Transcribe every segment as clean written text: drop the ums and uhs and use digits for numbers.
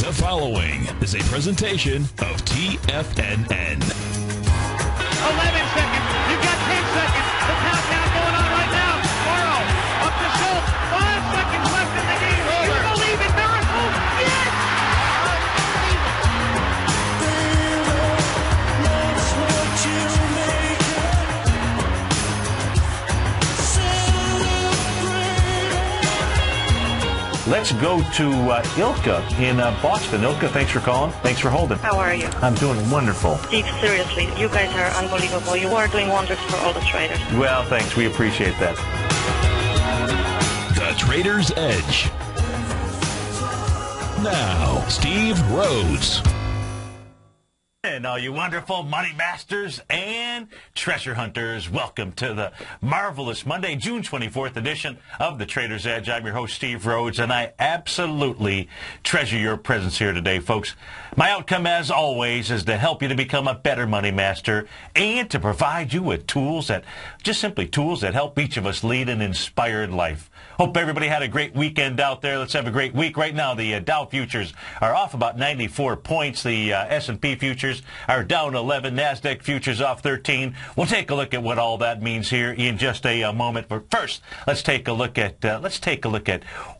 The following is a presentation of TFNN. 11 seconds. You've got 10 seconds. The countdown going on right now. Morrow up to Schultz. 5 seconds left in the game. Do you believe in miracles? Yes! Let's go to Ilka in Boston. Ilka, thanks for calling. Thanks for holding. How are you? I'm doing wonderful. Steve, seriously, you guys are unbelievable. You are doing wonders for all the traders. Well, thanks. We appreciate that. The Trader's Edge. Now, Steve Rhodes. And all you wonderful money masters and treasure hunters, welcome to the marvelous Monday, June 24th edition of the Trader's Edge. I'm your host, Steve Rhodes, and I absolutely treasure your presence here today, folks. My outcome, as always, is to help you to become a better money master and to provide you with tools that, just simply tools that help each of us lead an inspired life. Hope everybody had a great weekend out there. Let's have a great week. Right now, the Dow futures are off about 94 points. The S&P futures are down 11. NASDAQ futures off 13. We'll take a look at what all that means here in just a moment. But first, let's take a look at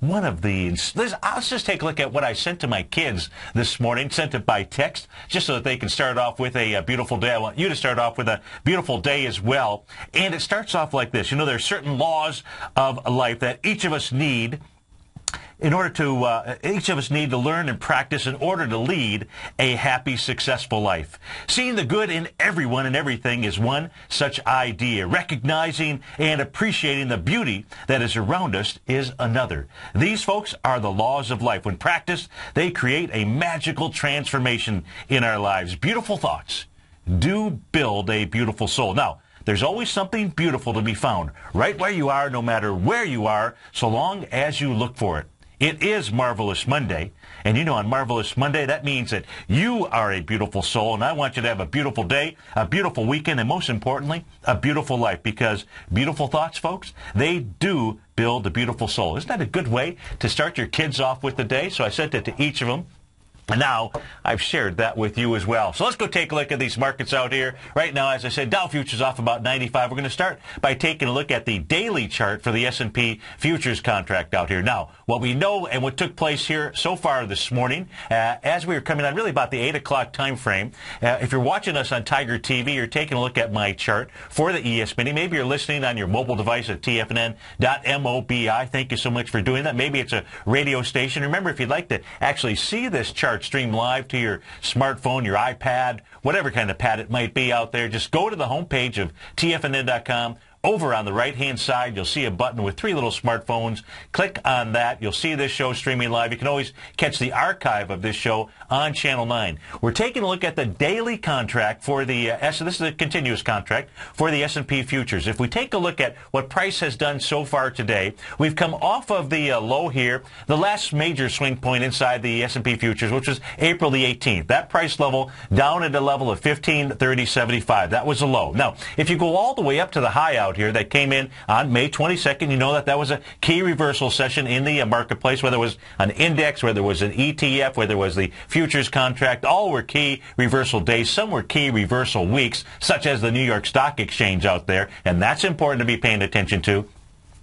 one of these. Let's just take a look at what I sent to my kids this morning. Sent it by text, just so that they can start off with a beautiful day. I want you to start off with a beautiful day as well. And it starts off like this. You know, there are certain laws of life that each of us need to learn and practice in order to lead a happy, successful life. Seeing the good in everyone and everything is one such idea. Recognizing and appreciating the beauty that is around us is another. These, folks, are the laws of life. When practiced, they create a magical transformation in our lives. Beautiful thoughts do build a beautiful soul. Now, there's always something beautiful to be found right where you are, no matter where you are, so long as you look for it. It is Marvelous Monday, and you know, on Marvelous Monday, that means that you are a beautiful soul, and I want you to have a beautiful day, a beautiful weekend, and most importantly, a beautiful life, because beautiful thoughts, folks, they do build a beautiful soul. Isn't that a good way to start your kids off with the day? So I sent it to each of them. And now, I've shared that with you as well. So let's go take a look at these markets out here. Right now, as I said, Dow futures off about 95. We're going to start by taking a look at the daily chart for the S&P futures contract out here. Now, what we know and what took place here so far this morning, as we were coming on really about the 8 o'clock time frame, if you're watching us on TigerTV, you're taking a look at my chart for the ES Mini. Maybe you're listening on your mobile device at TFNN.mobi. Thank you so much for doing that. Maybe it's a radio station. Remember, if you'd like to actually see this chart stream live to your smartphone, your iPad, whatever kind of pad it might be out there, just go to the homepage of TFNN.com. Over on the right-hand side, you'll see a button with 3 little smartphones. Click on that. You'll see this show streaming live. You can always catch the archive of this show on Channel 9. We're taking a look at the daily contract for the this is a continuous contract for the S&P futures. If we take a look at what price has done so far today, we've come off of the low here, the last major swing point inside the S&P futures, which was April the 18th. That price level down at a level of 1530.75. That was a low. Now, if you go all the way up to the high out here that came in on May 22nd. You know that was a key reversal session in the marketplace, whether it was an index, whether it was an ETF, whether it was the futures contract. All were key reversal days. Some were key reversal weeks, such as the New York Stock Exchange out there, and that's important to be paying attention to.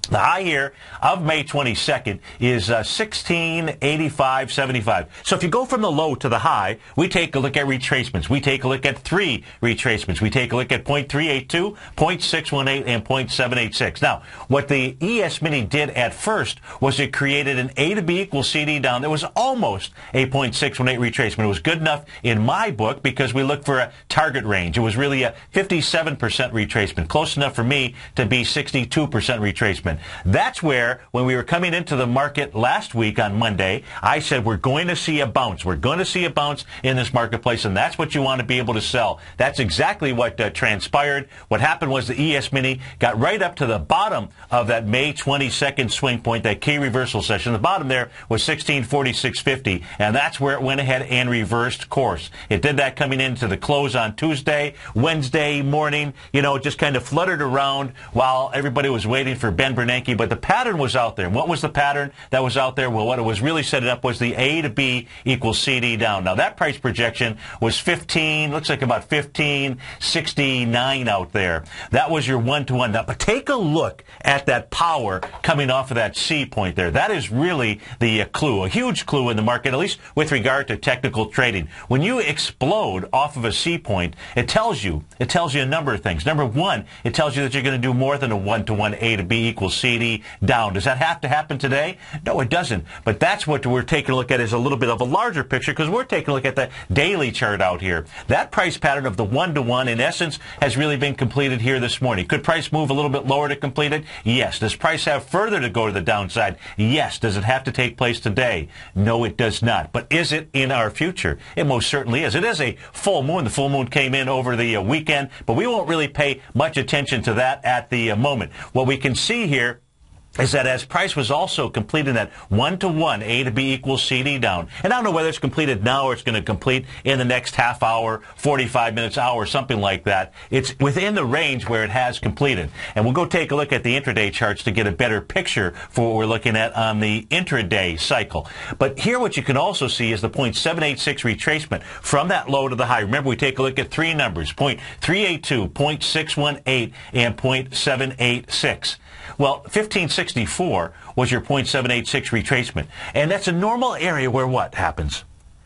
The high here of May 22nd is 1685.75. So if you go from the low to the high, we take a look at retracements. We take a look at 3 retracements. We take a look at 0.382, 0.618, and 0.786. Now, what the ES Mini did at first was it created an A to B equals CD down. There was almost a 0.618 retracement. It was good enough in my book because we looked for a target range. It was really a 57% retracement, close enough for me to be 62% retracement. That's where, when we were coming into the market last week on Monday, I said we're going to see a bounce. We're going to see a bounce in this marketplace, and that's what you want to be able to sell. That's exactly what transpired. What happened was the ES Mini got right up to the bottom of that May 22nd swing point, that key reversal session. The bottom there was 1646.50, and that's where it went ahead and reversed course. It did that coming into the close on Tuesday. Wednesday morning, you know, it just kind of fluttered around while everybody was waiting for Ben Bernanke, but the pattern was out there. And what was the pattern that was out there? Well, what it was really setting up was the A to B equals CD down. Now, that price projection was 15, looks like about 15.69 out there. That was your one-to-one. Now, but take a look at that power coming off of that C point there. That is really the clue, a huge clue in the market, at least with regard to technical trading. When you explode off of a C point, it tells you a number of things. Number one, it tells you that you're going to do more than a one-to-one A to B equals CD down. Does that have to happen today? No, it doesn't. But that's what we're taking a look at is a little bit of a larger picture because we're taking a look at the daily chart out here. That price pattern of the one-to-one, in essence, has really been completed here this morning. Could price move a little bit lower to complete it? Yes. Does price have further to go to the downside? Yes. Does it have to take place today? No, it does not. But is it in our future? It most certainly is. It is a full moon. The full moon came in over the weekend, but we won't really pay much attention to that at the moment. What we can see here is that as price was also completing that one-to-one A to B equals CD down. And I don't know whether it's completed now or it's going to complete in the next half hour, 45 minutes, hour, something like that. It's within the range where it has completed. And we'll go take a look at the intraday charts to get a better picture for what we're looking at on the intraday cycle. But here what you can also see is the 0.786 retracement from that low to the high. Remember, we take a look at three numbers, 0.382, 0.618, and 0.786. Well, 1564 was your 0.786 retracement. And that's a normal area where what happens?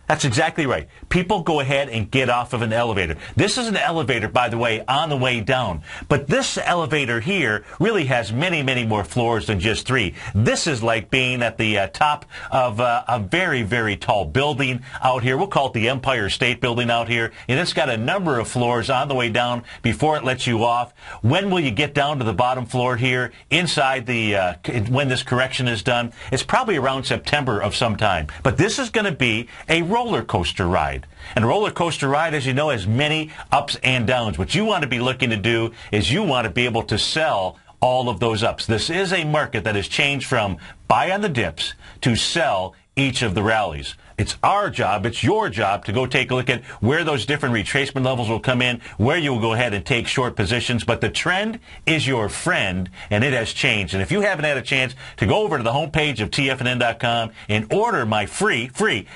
That's exactly right. People go ahead and get off of an elevator. This is an elevator, by the way, on the way down. But this elevator here really has many, many more floors than just three. This is like being at the top of a very, very tall building out here. We'll call it the Empire State Building out here. And it's got a number of floors on the way down before it lets you off. When will you get down to the bottom floor here inside the when this correction is done? It's probably around September of some time. But this is going to be a roller coaster ride. And a roller coaster ride, as you know, has many ups and downs. What you want to be looking to do is you want to be able to sell all of those ups. This is a market that has changed from buy on the dips to sell each of the rallies. It's our job, it's your job to go take a look at where those different retracement levels will come in, where you will go ahead and take short positions. But the trend is your friend, and it has changed. And if you haven't had a chance to go over to the homepage of TFNN.com and order my free,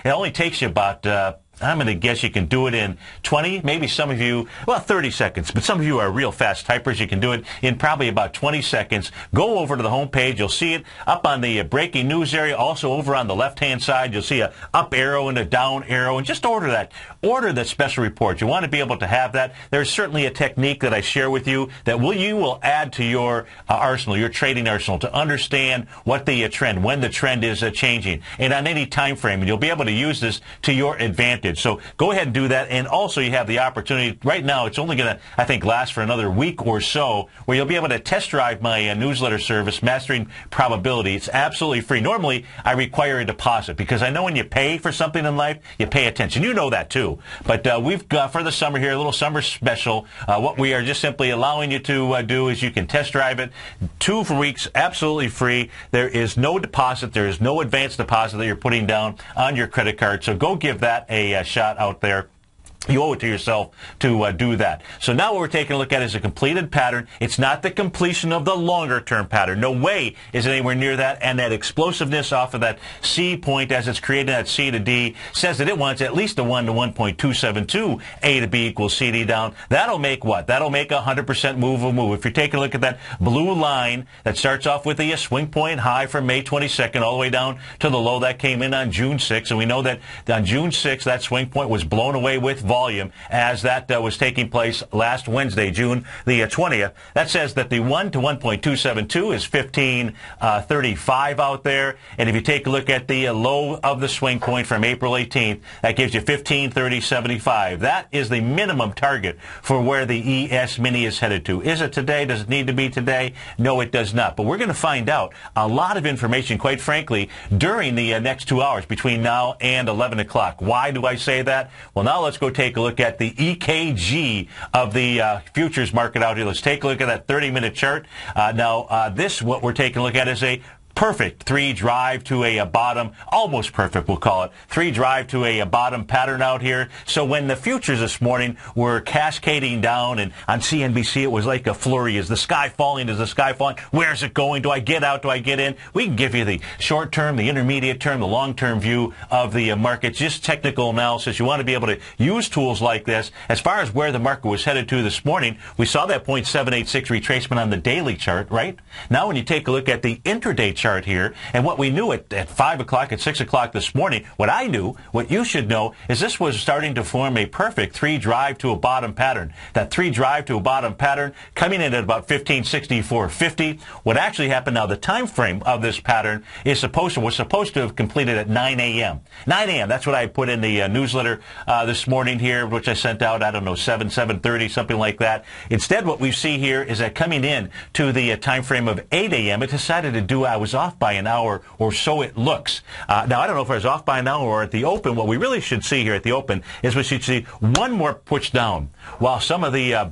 it only takes you about I'm going to guess you can do it in 20, maybe some of you, well, 30 seconds. But some of you are real fast typers. You can do it in probably about 20 seconds. Go over to the homepage. You'll see it up on the breaking news area. Also over on the left-hand side, you'll see a up arrow and a down arrow. And just order that. Order that special report. You want to be able to have that. There's certainly a technique that I share with you that you will add to your arsenal, your trading arsenal, to understand what the trend, when the trend is changing, and on any time frame. And you'll be able to use this to your advantage. So go ahead and do that. And also you have the opportunity, right now it's only going to, I think, last for another week or so, where you'll be able to test drive my newsletter service, Mastering Probability. It's absolutely free. Normally I require a deposit because I know when you pay for something in life, you pay attention. You know that too. But we've got for the summer here a little summer special. What we are just simply allowing you to do is you can test drive it 2 weeks, absolutely free. There is no deposit. There is no advance deposit that you're putting down on your credit card. So go give that a shot out there. You owe it to yourself to do that. So now what we're taking a look at is a completed pattern. It's not the completion of the longer-term pattern. No way is it anywhere near that. And that explosiveness off of that C point as it's creating that C to D says that it wants at least a 1 to 1.272 A to B equals CD down. That'll make what? That'll make a 100% move. If you're taking a look at that blue line that starts off with a swing point high from May 22nd all the way down to the low that came in on June 6th. And we know that on June 6th, that swing point was blown away with volume as that was taking place last Wednesday, June the 20th. That says that the 1 to 1.272 is 1535 out there. And if you take a look at the low of the swing point from April 18th, that gives you 1530.75. That is the minimum target for where the ES Mini is headed to. Is it today? Does it need to be today? No, it does not. But we're going to find out a lot of information, quite frankly, during the next 2 hours between now and 11 o'clock. Why do I say that? Well, now let's go take a look at the EKG of the futures market out here. Let's take a look at that 30-minute chart. Now, this, what we're taking a look at is a perfect three drive to a bottom, almost perfect we'll call it, three drive to a bottom pattern out here. So when the futures this morning were cascading down, and on CNBC it was like a flurry. Is the sky falling? Is the sky falling? Where's it going? Do I get out? Do I get in? We can give you the short term, the intermediate term, the long term view of the market, just technical analysis. You want to be able to use tools like this. As far as where the market was headed to this morning, we saw that 0.786 retracement on the daily chart, right? Now when you take a look at the intraday chart here, and what we knew at 5 o'clock, at 6 o'clock this morning, what I knew, what you should know, is this was starting to form a perfect three drive to a bottom pattern. That three drive to a bottom pattern coming in at about 1564.50. What actually happened now, the time frame of this pattern was supposed to have completed at 9 a.m. 9 a.m. That's what I put in the newsletter this morning here, which I sent out, I don't know, 7:30, something like that. Instead, what we see here is that coming in to the time frame of 8 a.m., it decided to do, I was off by an hour, or so it looks. Now, I don't know if I was off by an hour or at the open. What we really should see here at the open is we should see one more push down, while some of the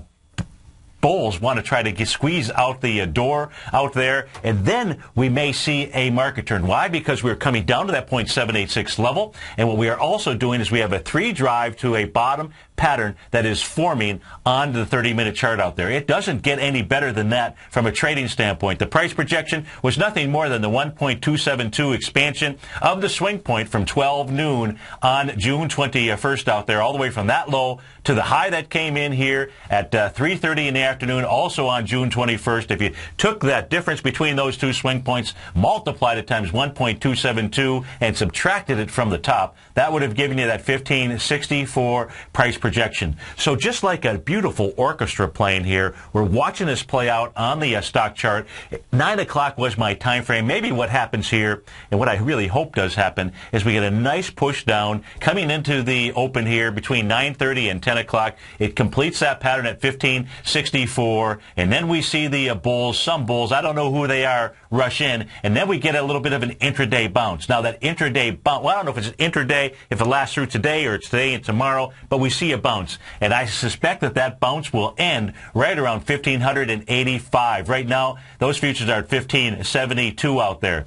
bulls want to try to squeeze out the door out there, and then we may see a market turn. Why? Because we're coming down to that 0.786 level, and what we are also doing is we have a three drive to a bottom pattern that is forming on the 30-minute chart out there. It doesn't get any better than that from a trading standpoint. The price projection was nothing more than the 1.272 expansion of the swing point from 12 noon on June 21st out there, all the way from that low to the high that came in here at 3:30 in the afternoon, also on June 21st. If you took that difference between those two swing points, multiplied it times 1.272, and subtracted it from the top, that would have given you that 1564 price projection. So just like a beautiful orchestra playing here, we're watching this play out on the stock chart. 9 o'clock was my time frame. Maybe what happens here, and what I really hope does happen, is we get a nice push down coming into the open here between 9:30 and 10 o'clock. It completes that pattern at 1564, and then we see the bulls, some bulls, I don't know who they are, rush in, and then we get a little bit of an intraday bounce. Now that intraday bounce, well, I don't know if it's an intraday, if it lasts through today or it's today and tomorrow, but we see a bounce, and I suspect that that bounce will end right around 1585. Right now, those futures are at 1572 out there.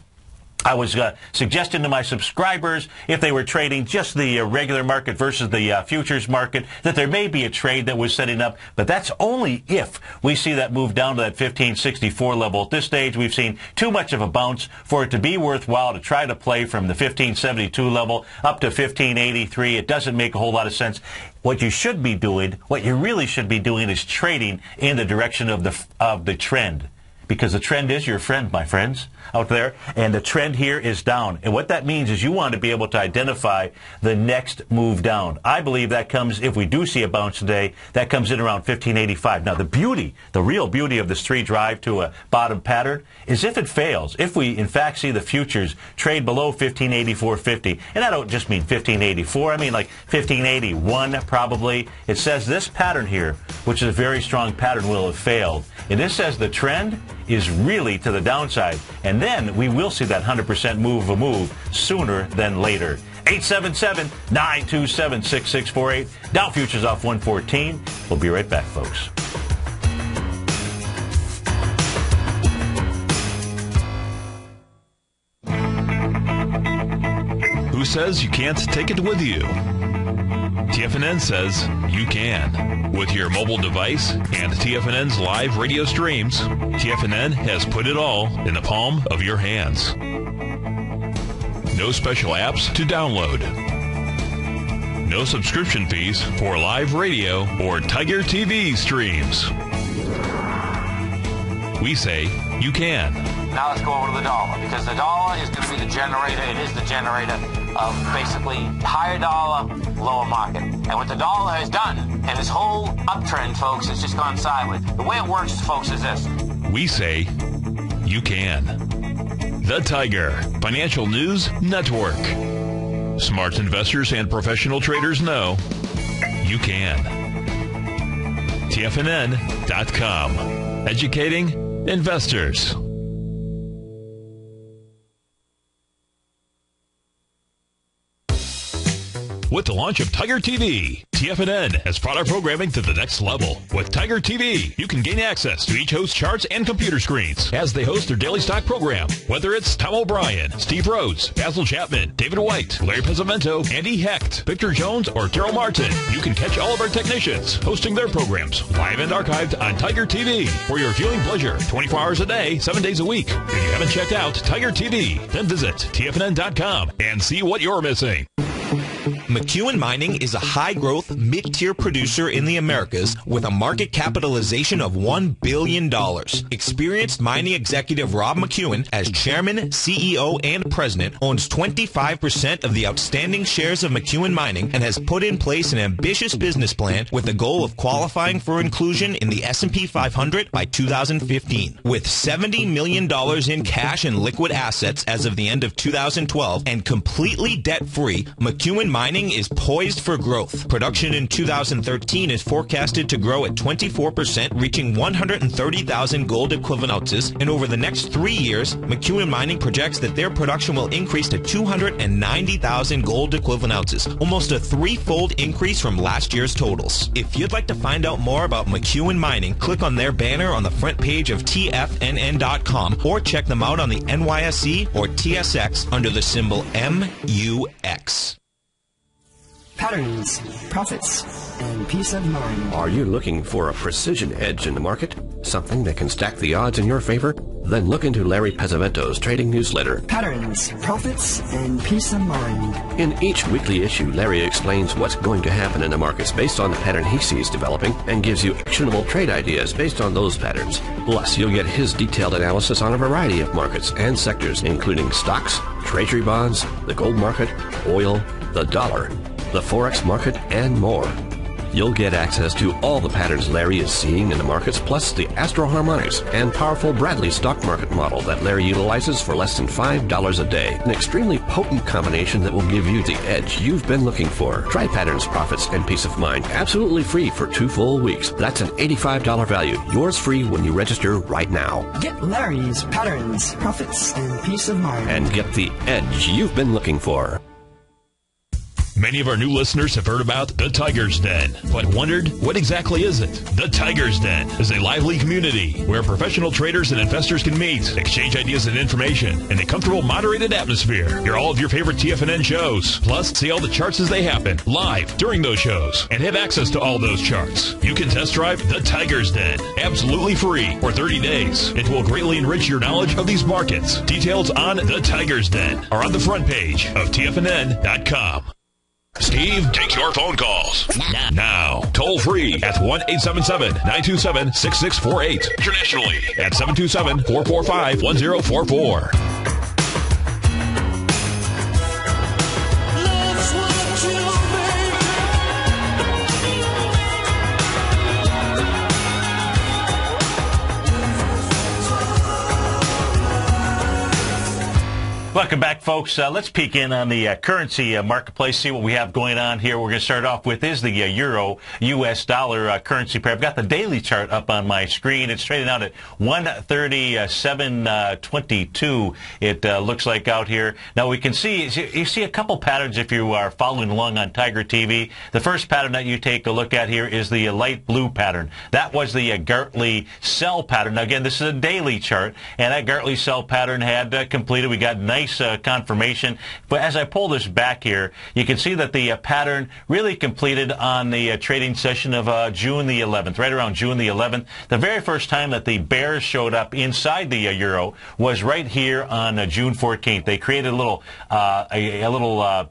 I was suggesting to my subscribers, if they were trading just the regular market versus the futures market, that there may be a trade that was setting up, but that's only if we see that move down to that 1564 level. At this stage, we've seen too much of a bounce for it to be worthwhile to try to play from the 1572 level up to 1583. It doesn't make a whole lot of sense. What you should be doing, what you really should be doing, is trading in the direction of the trend. Because the trend is your friend, my friends, out there. And the trend here is down. And what that means is you want to be able to identify the next move down. I believe that comes, if we do see a bounce today, that comes in around 1585. Now, the beauty, the real beauty of this three drive to a bottom pattern is if it fails, if we, in fact, see the futures trade below 1584.50, and I don't just mean 1584, I mean like 1581 probably. It says this pattern here, which is a very strong pattern, will have failed. And this says the trend is really to the downside. And then we will see that 100% move sooner than later. 877-927-6648. Dow futures off 114. We'll be right back, folks. Who says you can't take it with you? TFNN says you can. With your mobile device and TFNN's live radio streams, TFNN has put it all in the palm of your hands. No special apps to download. No subscription fees for live radio or TigerTV streams. We say you can. Now let's go over to the dollar, because the dollar is going to be the generator. It is the generator of basically higher dollar, lower market. And what the dollar has done, and this whole uptrend, folks, has just gone sideways. The way it works, folks, is this. We say you can. The Tiger Financial News Network. Smart investors and professional traders know you can. TFNN.com. Educating investors. with the launch of TigerTV. TFNN has brought our programming to the next level. With TigerTV, you can gain access to each host's charts and computer screens as they host their daily stock program. Whether it's Tom O'Brien, Steve Rhodes, Basil Chapman, David White, Larry Pezzamento, Andy Hecht, Victor Jones, or Terrell Martin, you can catch all of our technicians hosting their programs live and archived on TigerTV for your viewing pleasure 24 hours a day, 7 days a week. If you haven't checked out TigerTV, then visit TFNN.com and see what you're missing. McEwen Mining is a high-growth, mid-tier producer in the Americas with a market capitalization of $1 billion. Experienced mining executive Rob McEwen, as chairman, CEO, and president, owns 25% of the outstanding shares of McEwen Mining and has put in place an ambitious business plan with the goal of qualifying for inclusion in the S&P 500 by 2015. With $70 million in cash and liquid assets as of the end of 2012 and completely debt-free, McEwen Mining is poised for growth. Production in 2013 is forecasted to grow at 24%, reaching 130,000 gold equivalent ounces, and over the next 3 years, McEwen Mining projects that their production will increase to 290,000 gold equivalent ounces, almost a threefold increase from last year's totals. If you'd like to find out more about McEwen Mining, click on their banner on the front page of TFNN.com or check them out on the NYSE or TSX under the symbol MUX. Patterns, profits, and peace of mind. Are you looking for a precision edge in the market? Something that can stack the odds in your favor? Then look into Larry Pezzamento's trading newsletter. Patterns, profits, and peace of mind. In each weekly issue, Larry explains what's going to happen in the markets based on the pattern he sees developing and gives you actionable trade ideas based on those patterns. Plus, you'll get his detailed analysis on a variety of markets and sectors, including stocks, treasury bonds, the gold market, oil, the dollar, the Forex market, and more. You'll get access to all the patterns Larry is seeing in the markets, plus the Astro Harmonics and powerful Bradley stock market model that Larry utilizes for less than $5 a day. An extremely potent combination that will give you the edge you've been looking for. Try Patterns, Profits, and Peace of Mind absolutely free for 2 full weeks. That's an $85 value. Yours free when you register right now. Get Larry's Patterns, Profits, and Peace of Mind. And get the edge you've been looking for. Many of our new listeners have heard about the Tiger's Den, but wondered, what exactly is it? The Tiger's Den is a lively community where professional traders and investors can meet, exchange ideas and information in a comfortable, moderated atmosphere. Hear all of your favorite TFNN shows, plus see all the charts as they happen, live during those shows, and have access to all those charts. You can test drive the Tiger's Den, absolutely free, for 30 days. It will greatly enrich your knowledge of these markets. Details on the Tiger's Den are on the front page of TFNN.com. Steve takes your phone calls now. Toll free at 1-877-927-6648. Internationally at 727-445-1044. Welcome back, folks. Let's peek in on the currency marketplace, see what we have going on here. We're going to start off with is the euro U.S. dollar currency pair. I've got the daily chart up on my screen. It's trading out at 137.22. It looks like out here. Now we can see, you see a couple patterns if you are following along on Tiger TV. The first pattern that you take a look at here is the light blue pattern. That was the Gartley sell pattern. Now again, this is a daily chart, and that Gartley sell pattern had completed. We got nice confirmation. But as I pull this back here, you can see that the pattern really completed on the trading session of June the 11th, right around June the 11th. The very first time that the bears showed up inside the euro was right here on June 14th. They created a little a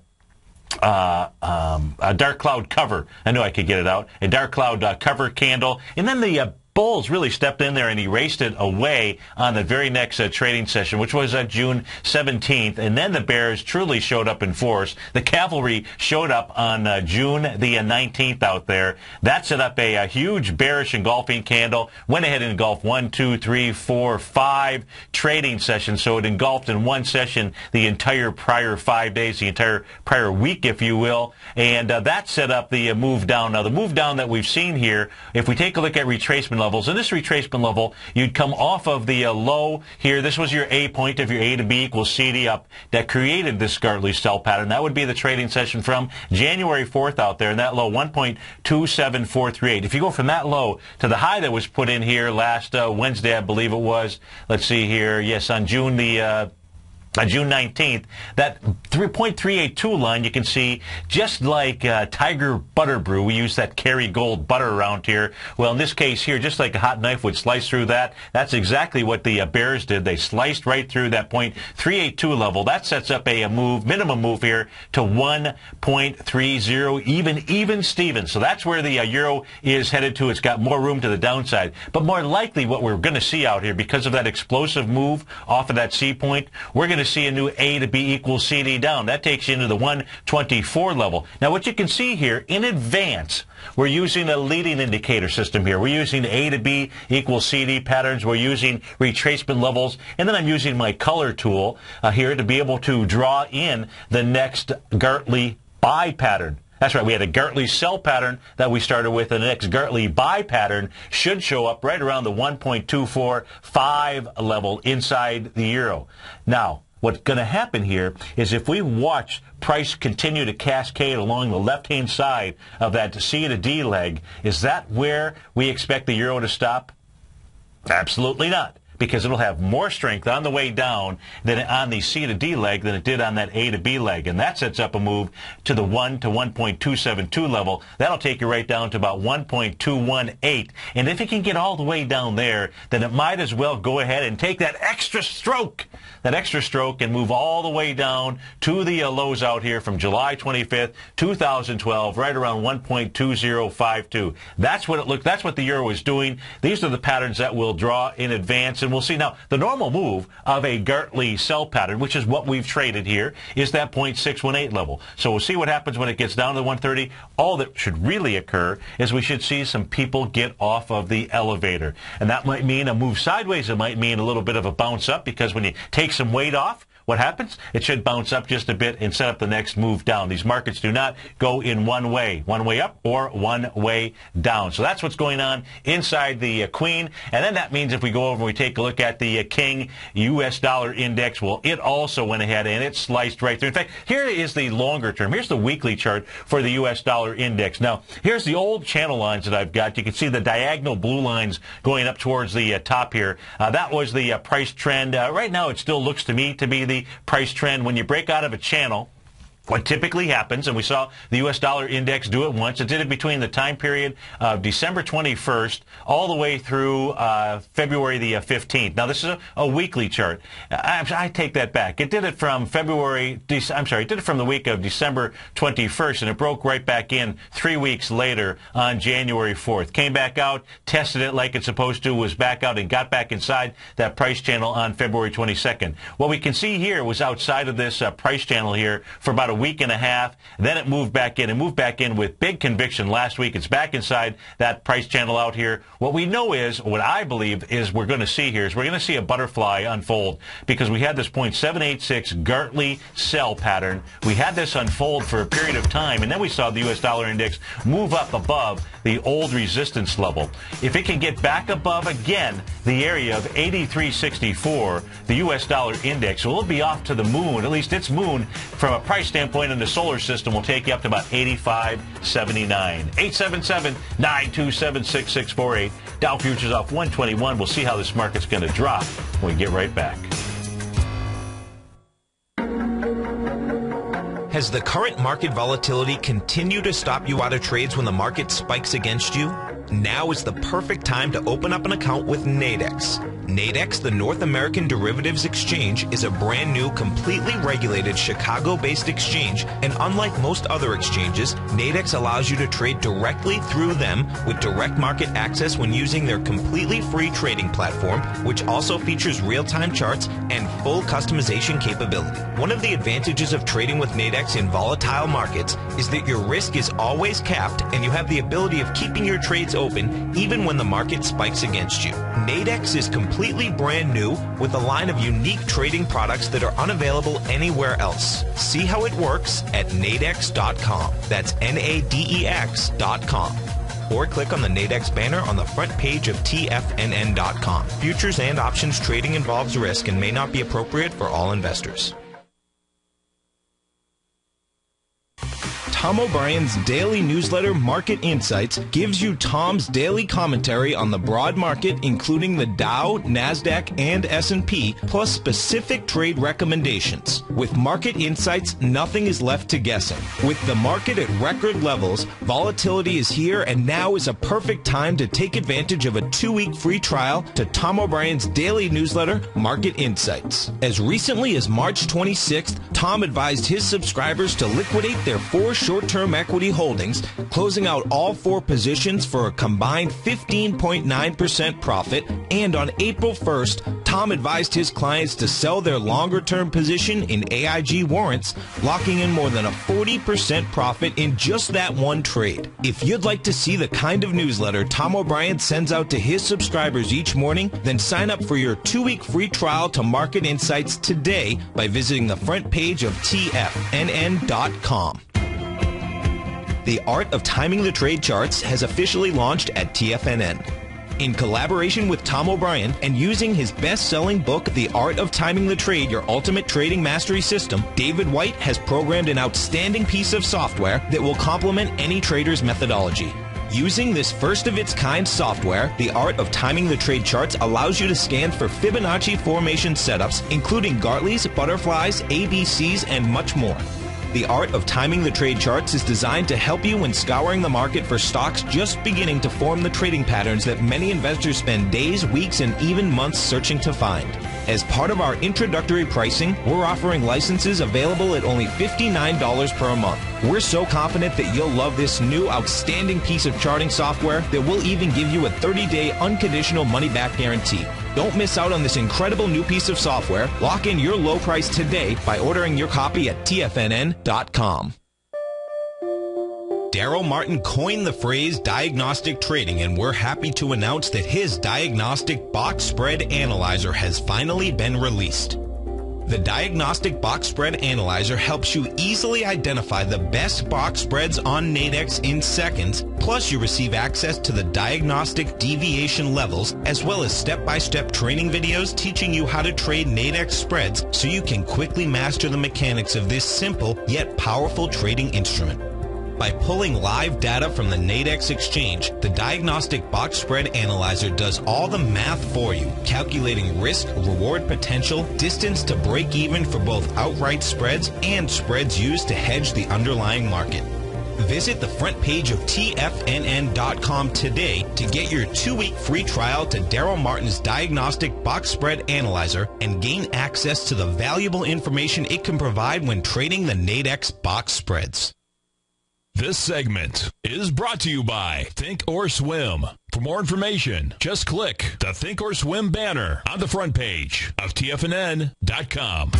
dark cloud cover. I knew I could get it out. A dark cloud cover candle. And then the Bulls really stepped in there and erased it away on the very next trading session, which was June 17th. And then the Bears truly showed up in force. The Cavalry showed up on June the 19th out there. That set up a huge bearish engulfing candle. Went ahead and engulfed 1, 2, 3, 4, 5 trading sessions. So it engulfed in one session the entire prior 5 days, the entire prior week, if you will. And that set up the move down. Now, the move down that we've seen here, if we take a look at retracement levels. In this retracement level, you'd come off of the low here. This was your A point of your A to B equals CD up that created this Gartley sell pattern. That would be the trading session from January 4th out there, and that low 1.27438. If you go from that low to the high that was put in here last Wednesday, I believe it was, let's see here, yes, on June 19th, that 3.382 line, you can see, just like Tiger Butter Brew, we use that Kerrygold butter around here. Well, in this case here, just like a hot knife would slice through that, that's exactly what the Bears did. They sliced right through that 0.382 level. That sets up a minimum move here to 1.30, even Steven. So that's where the euro is headed to. It's got more room to the downside. But more likely what we're going to see out here, because of that explosive move off of that C point, we're going to see a new A to B equals CD down. That takes you into the 124 level. Now, what you can see here in advance, we're using a leading indicator system here. We're using A to B equals CD patterns. We're using retracement levels. And then I'm using my color tool here to be able to draw in the next Gartley buy pattern. That's right, we had a Gartley sell pattern that we started with, and the next Gartley buy pattern should show up right around the 1.245 level inside the euro. Now, what's going to happen here is if we watch price continue to cascade along the left-hand side of that C to D leg, is that where we expect the euro to stop? Absolutely not, because it'll have more strength on the way down than on the C to D leg than it did on that A to B leg. And that sets up a move to the 1 to 1.272 level. That'll take you right down to about 1.218. And if it can get all the way down there, then it might as well go ahead and take that extra stroke and move all the way down to the lows out here from July 25th, 2012, right around 1.2052. That's what it looked. That's what the euro is doing. These are the patterns that we'll draw in advance. And we'll see now the normal move of a Gartley sell pattern, which is what we've traded here, is that 0.618 level. So we'll see what happens when it gets down to the 130. All that should really occur is we should see some people get off of the elevator. And that might mean a move sideways. It might mean a little bit of a bounce up, because when you take some weight off, what happens? It should bounce up just a bit and set up the next move down. These markets do not go in one way up or one way down. So that's what's going on inside the Queen. And then that means if we go over and we take a look at the King U.S. dollar index, well, it also went ahead and it sliced right through. In fact, here is the longer term. Here's the weekly chart for the U.S. dollar index. Now, here's the old channel lines that I've got. You can see the diagonal blue lines going up towards the top here. That was the price trend. Right now, it still looks to me to be the price trend. When you break out of a channel, what typically happens, and we saw the U.S. dollar index do it once, it did it between the time period of December 21st all the way through February the 15th. Now, this is a weekly chart. I take that back. It did it from it did it from the week of December 21st, and it broke right back in 3 weeks later on January 4th. Came back out, tested it like it's supposed to, was back out, and got back inside that price channel on February 22nd. What we can see here was outside of this price channel here for about a week and a half. Then it moved back in, and moved back in with big conviction last week. It's back inside that price channel out here. What we know is, what I believe is we're going to see here is we're going to see a butterfly unfold, because we had this 0.786 Gartley sell pattern. We had this unfold for a period of time, and then we saw the U.S. dollar index move up above the old resistance level. If it can get back above again the area of 83.64, the U.S. dollar index will be off to the moon. At least its moon from a price standpoint in the solar system will take you up to about 85.79. 877-927-6648. Dow futures off 121. We'll see how this market's going to drop when we get right back. Has the current market volatility continued to stop you out of trades when the market spikes against you? Now is the perfect time to open up an account with Nadex. Nadex, the North American Derivatives Exchange, is a brand new, completely regulated Chicago-based exchange, and unlike most other exchanges, Nadex allows you to trade directly through them with direct market access when using their completely free trading platform, which also features real-time charts and full customization capability. One of the advantages of trading with Nadex in volatile markets is that your risk is always capped, and you have the ability of keeping your trades open even when the market spikes against you. Nadex is completely brand new with a line of unique trading products that are unavailable anywhere else. See how it works at nadex.com. That's Nadex.com. or click on the Nadex banner on the front page of TFNN.com. Futures and options trading involves risk and may not be appropriate for all investors. Tom O'Brien's daily newsletter, Market Insights, gives you Tom's daily commentary on the broad market, including the Dow, NASDAQ, and S&P, plus specific trade recommendations. With Market Insights, nothing is left to guessing. With the market at record levels, volatility is here, and now is a perfect time to take advantage of a 2-week free trial to Tom O'Brien's daily newsletter, Market Insights. As recently as March 26th, Tom advised his subscribers to liquidate their 4 short-term equity holdings, closing out all 4 positions for a combined 15.9% profit. And on April 1st, Tom advised his clients to sell their longer-term position in AIG warrants, locking in more than a 40% profit in just that one trade. If you'd like to see the kind of newsletter Tom O'Brien sends out to his subscribers each morning, then sign up for your 2-week free trial to Market Insights today by visiting the front page of TFNN.com. The Art of Timing the Trade Charts has officially launched at TFNN. In collaboration with Tom O'Brien and using his best-selling book, The Art of Timing the Trade, Your Ultimate Trading Mastery System, David White has programmed an outstanding piece of software that will complement any trader's methodology. Using this first-of-its-kind software, The Art of Timing the Trade Charts allows you to scan for Fibonacci formation setups, including Gartley's, butterflies, ABCs, and much more. The Art of Timing the Trade Charts is designed to help you when scouring the market for stocks just beginning to form the trading patterns that many investors spend days, weeks, and even months searching to find. As part of our introductory pricing, we're offering licenses available at only $59 per month. We're so confident that you'll love this new outstanding piece of charting software that we'll even give you a 30-day unconditional money-back guarantee. Don't miss out on this incredible new piece of software. Lock in your low price today by ordering your copy at TFNN.com. Daryl Martin coined the phrase diagnostic trading, and we're happy to announce that his diagnostic box spread analyzer has finally been released. The Diagnostic Box Spread Analyzer helps you easily identify the best box spreads on Nadex in seconds, plus you receive access to the diagnostic deviation levels, as well as step-by-step training videos teaching you how to trade Nadex spreads so you can quickly master the mechanics of this simple yet powerful trading instrument. By pulling live data from the Nadex exchange, the Diagnostic Box Spread Analyzer does all the math for you, calculating risk, reward potential, distance to break even for both outright spreads and spreads used to hedge the underlying market. Visit the front page of TFNN.com today to get your 2-week free trial to Daryl Martin's Diagnostic Box Spread Analyzer and gain access to the valuable information it can provide when trading the Nadex box spreads. This segment is brought to you by Think or Swim. For more information, just click the Think or Swim banner on the front page of TFNN.com.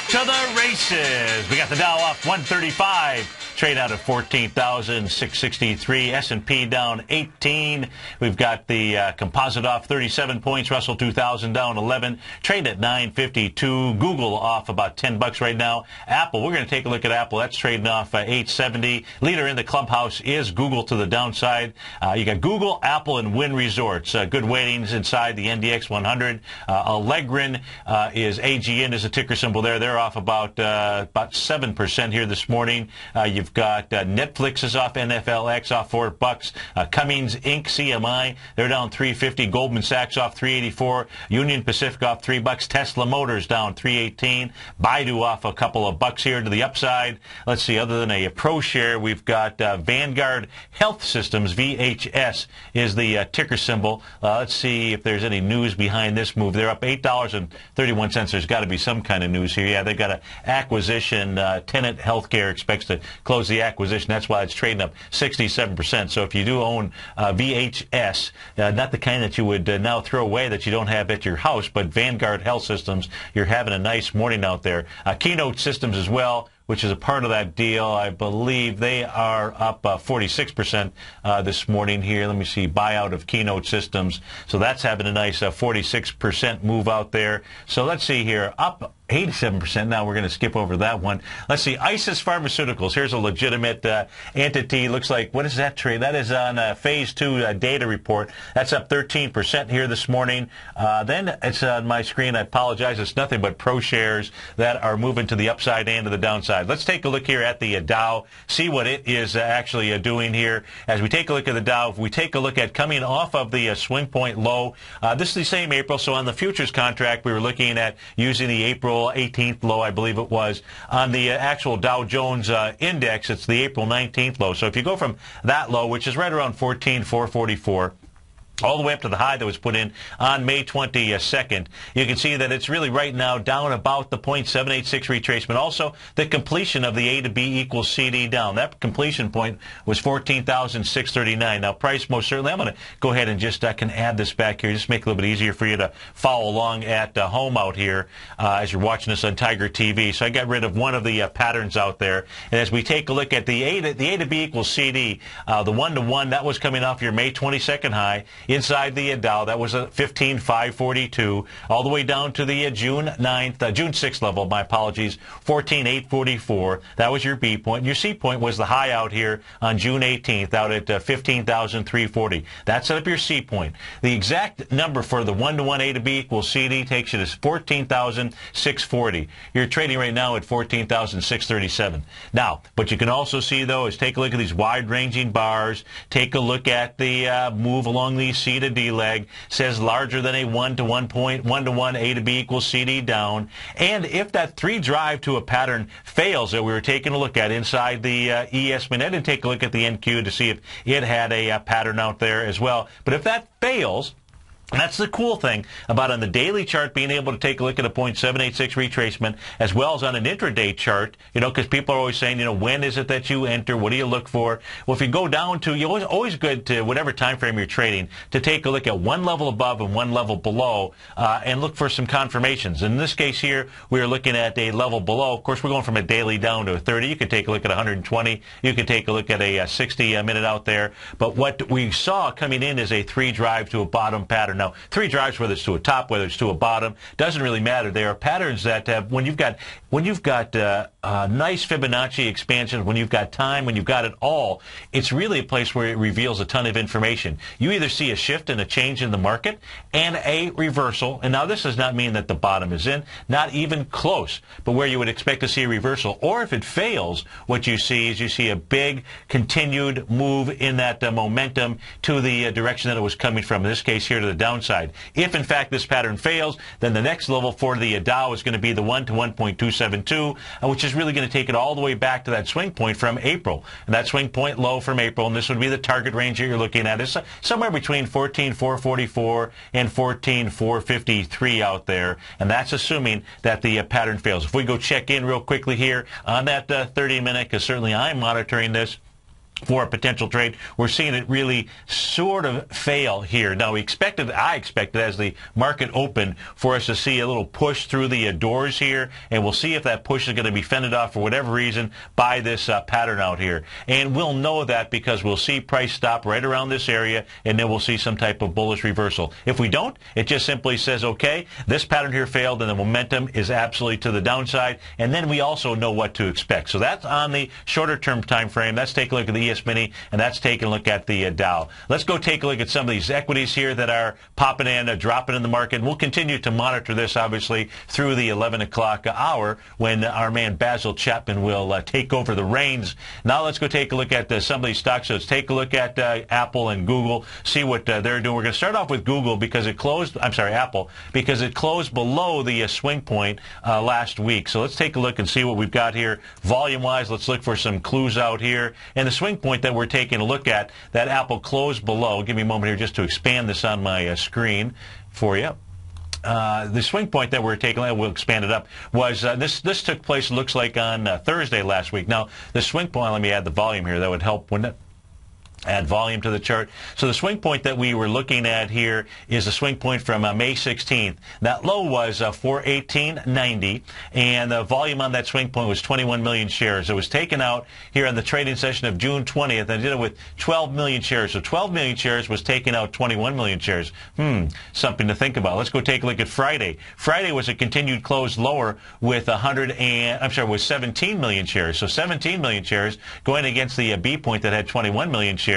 To the races. We got the Dow off 135. Trade out at 14,663. S&P down 18. We've got the composite off 37 points. Russell 2000 down 11. Trade at 952. Google off about $10 right now. Apple, we're going to take a look at Apple. That's trading off 870. Leader in the clubhouse is Google to the downside. You got Google, Apple, and Wynn Resorts. Good weightings inside the NDX 100. Allegrin is AGN is a ticker symbol there. They're off about 7% here this morning. You've got Netflix is off, NFLX off $4. Cummins Inc. CMI, they're down 350. Goldman Sachs off 384. Union Pacific off $3. Tesla Motors down 318. Baidu off a couple of bucks here to the upside. Let's see, other than a pro share, we've got Vanguard Health Systems, VHS is the ticker symbol. Let's see if there's any news behind this move. They're up $8.31. There's got to be some kind of news here. Yeah, they've got an acquisition. Tenet Healthcare expects to close the acquisition. That's why it's trading up 67%. So if you do own VHS, not the kind that you would now throw away that you don't have at your house, but Vanguard Health Systems, you're having a nice morning out there. Keynote Systems as well. which is a part of that deal. I believe they are up 46% this morning here. Let me see, buyout of Keynote Systems. So that's having a nice 46% move out there. So let's see here, up 87%. Now we're going to skip over that one. Let's see, ISIS Pharmaceuticals. Here's a legitimate entity. Looks like, what is that trade? That is on phase 2 data report. That's up 13% here this morning. Then it's on my screen. I apologize. It's nothing but pro shares that are moving to the upside and to the downside. Let's take a look here at the Dow, see what it is actually doing here. As we take a look at the Dow, if we take a look at coming off of the swing point low, this is the same April. So on the futures contract, we were looking at using the April 18th low, I believe it was. On the actual Dow Jones index, it's the April 19th low. So if you go from that low, which is right around 14,444, all the way up to the high that was put in on May 22nd, you can see that it's really right now down about the 0.786 retracement. Also, the completion of the A to B equals CD down. That completion point was 14,639. Now, price most certainly, I'm going to go ahead and just, I can add this back here, just make it a little bit easier for you to follow along at home out here as you're watching this on Tiger TV. So I got rid of one of the patterns out there. And as we take a look at the A to B equals CD, the 1-to-1, that was coming off your May 22nd high. Inside the Dow, that was a 15,542, all the way down to the June 6th level, my apologies, 14,844. That was your B point. Your C point was the high out here on June 18th, out at 15,340. That set up your C point. The exact number for the 1-to-1 A to B equals CD takes you to 14,640. You're trading right now at 14,637. Now, what you can also see, though, is take a look at these wide-ranging bars. Take a look at the move along these C to D leg, says larger than a 1-to-1 A to B equals CD down. And if that 3 drive to a pattern fails that we were taking a look at inside the ES-Min, I didn't take a look at the NQ to see if it had a pattern out there as well. But if that fails, that's the cool thing about on the daily chart being able to take a look at a 0.786 retracement as well as on an intraday chart, because people are always saying, when is it that you enter? What do you look for? Well, if you go down to, you're always good to whatever time frame you're trading to take a look at one level above and one level below and look for some confirmations. In this case here, we are looking at a level below. Of course, we're going from a daily down to a 30. You could take a look at 120. You could take a look at a 60-minute out there. But what we saw coming in is a 3 drive to a bottom pattern. Now, 3 drives, whether it's to a top, whether it's to a bottom, doesn't really matter. They are patterns that when you've got nice Fibonacci expansions, when you've got time, when you've got it all, it's really a place where it reveals a ton of information. You either see a shift and a change in the market and a reversal. And now this does not mean that the bottom is in, not even close, but where you would expect to see a reversal. Or if it fails, what you see is you see a big continued move in that momentum to the direction that it was coming from, in this case here to the downside. If, in fact, this pattern fails, then the next level for the Dow is going to be the 1 to 1.272, which is really going to take it all the way back to that swing point from April. And that swing point low from April, and this would be the target range that you're looking at, is somewhere between 14,444 and 14,453 out there. And that's assuming that the pattern fails. If we go check in real quickly here on that 30-minute, because certainly I'm monitoring this for a potential trade, we're seeing it really sort of fail here. Now, I expected as the market opened for us to see a little push through the doors here, and we'll see if that push is going to be fended off for whatever reason by this pattern out here. And we'll know that because we'll see price stop right around this area, and then we'll see some type of bullish reversal. If we don't, it just simply says, okay, this pattern here failed, and the momentum is absolutely to the downside, and then we also know what to expect. So that's on the shorter term time frame. Let's take a look at the ES-Mini, and that's taking a look at the Dow. Let's go take a look at some of these equities here that are popping in, dropping in the market. And we'll continue to monitor this, obviously, through the 11 o'clock hour when our man Basil Chapman will take over the reins. Now let's go take a look at some of these stocks. So let's take a look at Apple and Google, see what they're doing. We're going to start off with Google because it closed, Apple, because it closed below the swing point last week. So let's take a look and see what we've got here. Volume-wise, let's look for some clues out here. And the swing point that we're taking a look at, that Apple closed below. Give me a moment here just to expand this on my screen for you. The swing point that we're taking, we'll expand it up, was this took place, looks like, on Thursday last week. Now, the swing point, let me add the volume here. That would help, wouldn't it? Add volume to the chart. So the swing point that we were looking at here is a swing point from May 16th. That low was 418.90, and the volume on that swing point was 21 million shares. It was taken out here on the trading session of June 20th, and did it with 12 million shares. So 12 million shares was taking out 21 million shares. Something to think about. Let's go take a look at Friday. Friday was a continued close lower with 17 million shares. So 17 million shares going against the B point that had 21 million shares.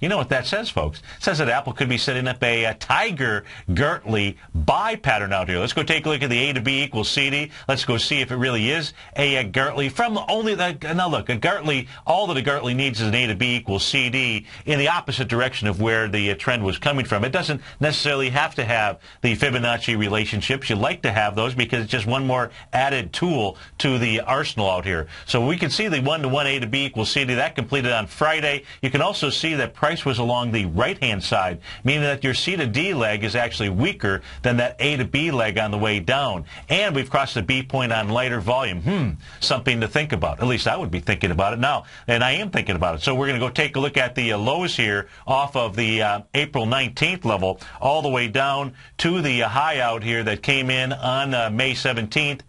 You know what that says, folks? It says that Apple could be setting up a Tiger Gertley buy pattern out here. Let's go take a look at the A to B equals CD. Let's go see if it really is a Gertley. From only the, now look, a Gertley, all that a Gertley needs is an A to B equals CD in the opposite direction of where the trend was coming from. It doesn't necessarily have to have the Fibonacci relationships. You like to have those because it's just one more added tool to the arsenal out here. So we can see the 1-to-1 A to B equals CD. That completed on Friday. You can also see that price was along the right-hand side, meaning that your C to D leg is actually weaker than that A to B leg on the way down. And we've crossed the B point on lighter volume. Something to think about. At least I would be thinking about it now, and I am thinking about it. So we're going to go take a look at the lows here off of the April 19th level all the way down to the high out here that came in on May 7th,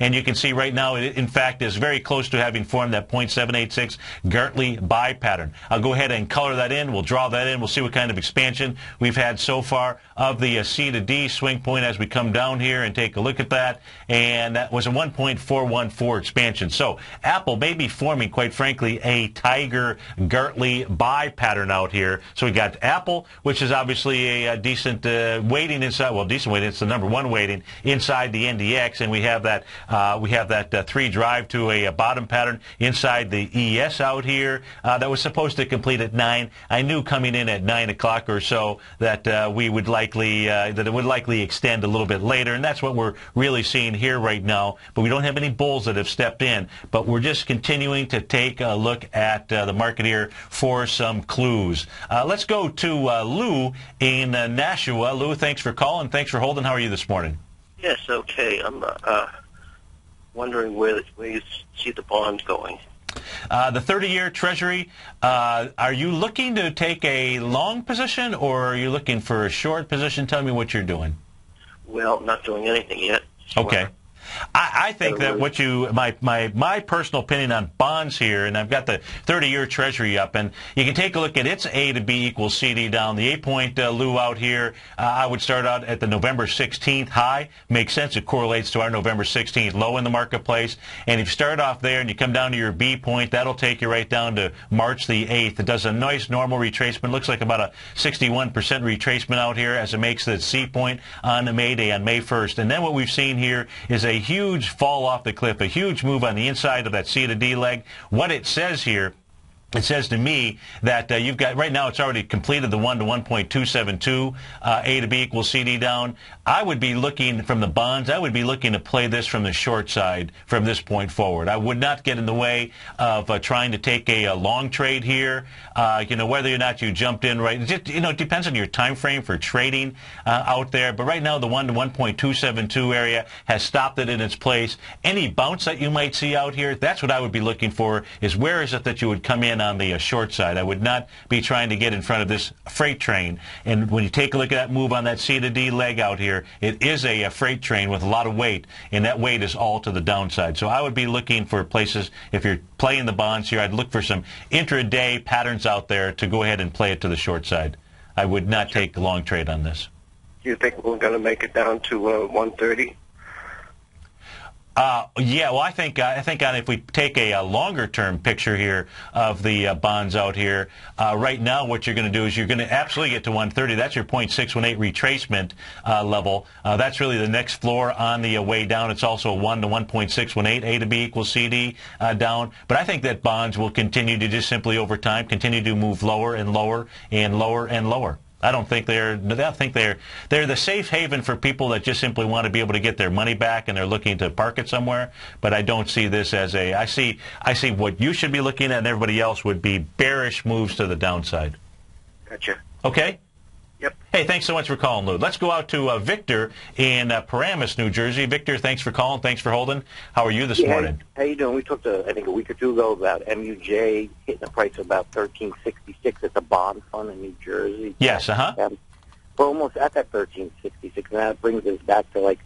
and you can see right now it, in fact, is very close to having formed that 0.786 Gertley buy pattern. I'll go ahead and color that in. We'll draw that in. We'll see what kind of expansion we've had so far of the C to D swing point as we come down here and take a look at that, and that was a 1.414 expansion. So Apple may be forming, quite frankly, a Tiger Gertley buy pattern out here. So we got Apple, which is obviously a decent weighting inside, well, decent weighting, it's the number one weighting inside the NDX, and we have that 3 drive to a bottom pattern inside the ES out here that was supposed to complete at 9. I knew coming in at 9 o'clock or so that we would likely that it would likely extend a little bit later, and that's what we're really seeing here right now. But we don't have any bulls that have stepped in, but we're just continuing to take a look at the market here for some clues. Let's go to Lou in Nashua. Lou, thanks for calling. Thanks for holding. How are you this morning? Yes, okay. I'm wondering where you see the bonds going. The 30-year Treasury, are you looking to take a long position, or are you looking for a short position? Tell me what you're doing. Well, not doing anything yet. Okay. I think that what my personal opinion on bonds here, and I've got the 30-year Treasury up, and you can take a look at its A to B equals CD down. The 8-point Lou out here, I would start out at the November 16th high. Makes sense. It correlates to our November 16th low in the marketplace. And if you start off there and you come down to your B point, that'll take you right down to March the 8th. It does a nice normal retracement. Looks like about a 61% retracement out here as it makes the C point on May Day on May 1st. And then what we've seen here is a huge fall off the cliff, a huge move on the inside of that C to D leg. What it says here, it says to me that you've got, right now it's already completed the 1 to 1.272 A to B equals CD down. I would be looking from the bonds, I would be looking to play this from the short side from this point forward. I would not get in the way of trying to take a long trade here. Whether or not you jumped in right, it depends on your time frame for trading out there. But right now the 1 to 1.272 area has stopped it in its place. Any bounce that you might see out here, that's what I would be looking for, is where is it that you would come in on the short side. I would not be trying to get in front of this freight train. And when you take a look at that move on that C to D leg out here, it is a freight train with a lot of weight, and that weight is all to the downside. So I would be looking for places, if you're playing the bonds here, I'd look for some intraday patterns out there to go ahead and play it to the short side. I would not take a long trade on this. Do you think we're going to make it down to 130? Well, I think if we take a longer-term picture here of the bonds out here, right now what you're going to do is you're going to absolutely get to 130. That's your 0.618 retracement level. That's really the next floor on the way down. It's also 1 to 1.618 A to B equals CD down. But I think that bonds will continue to just simply over time continue to move lower and lower and lower and lower. I think they're the safe haven for people that just simply want to be able to get their money back and they're looking to park it somewhere. But I don't see this as I see what you should be looking at and everybody else would be bearish moves to the downside. Gotcha. Okay? Yep. Hey, thanks so much for calling, Lou. Let's go out to Victor in Paramus, New Jersey. Victor, thanks for calling. Thanks for holding. How are you this morning? How you doing? We talked, I think, a week or two ago about MUJ hitting a price of about $13.66. It's a bond fund in New Jersey. Yes, We're almost at that $13.66, and that brings us back to, like,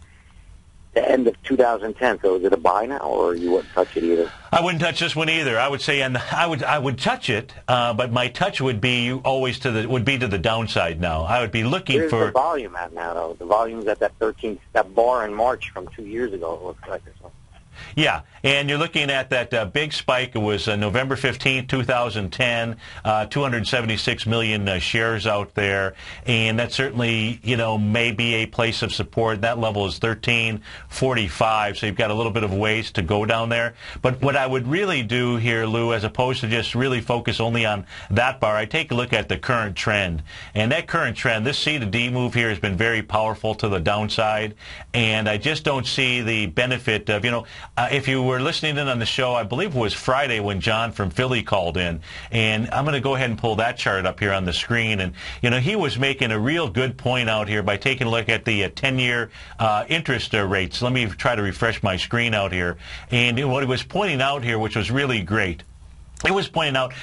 the end of 2010. So is it a buy now, or you wouldn't touch it either? I wouldn't touch this one either. I would say, and I would touch it, but my touch would be always to the downside now. I would be looking Where's for the volume at now, though? The volume's at that bar in March from 2 years ago, it looks like, or something. Yeah, and you're looking at that big spike. It was November 15, 2010, 276 million shares out there, and that certainly, may be a place of support. That level is 13.45, so you've got a little bit of ways to go down there. But what I would really do here, Lou, as opposed to just really focus only on that bar, I take a look at the current trend. And that current trend, this C to D move here has been very powerful to the downside, and I just don't see the benefit of, if you were listening in on the show, I believe it was Friday when John from Philly called in, and I'm going to go ahead and pull that chart up here on the screen. And, he was making a real good point out here by taking a look at the 10-year interest rates. Let me try to refresh my screen out here. And what he was pointing out here, which was really great, he was pointing out,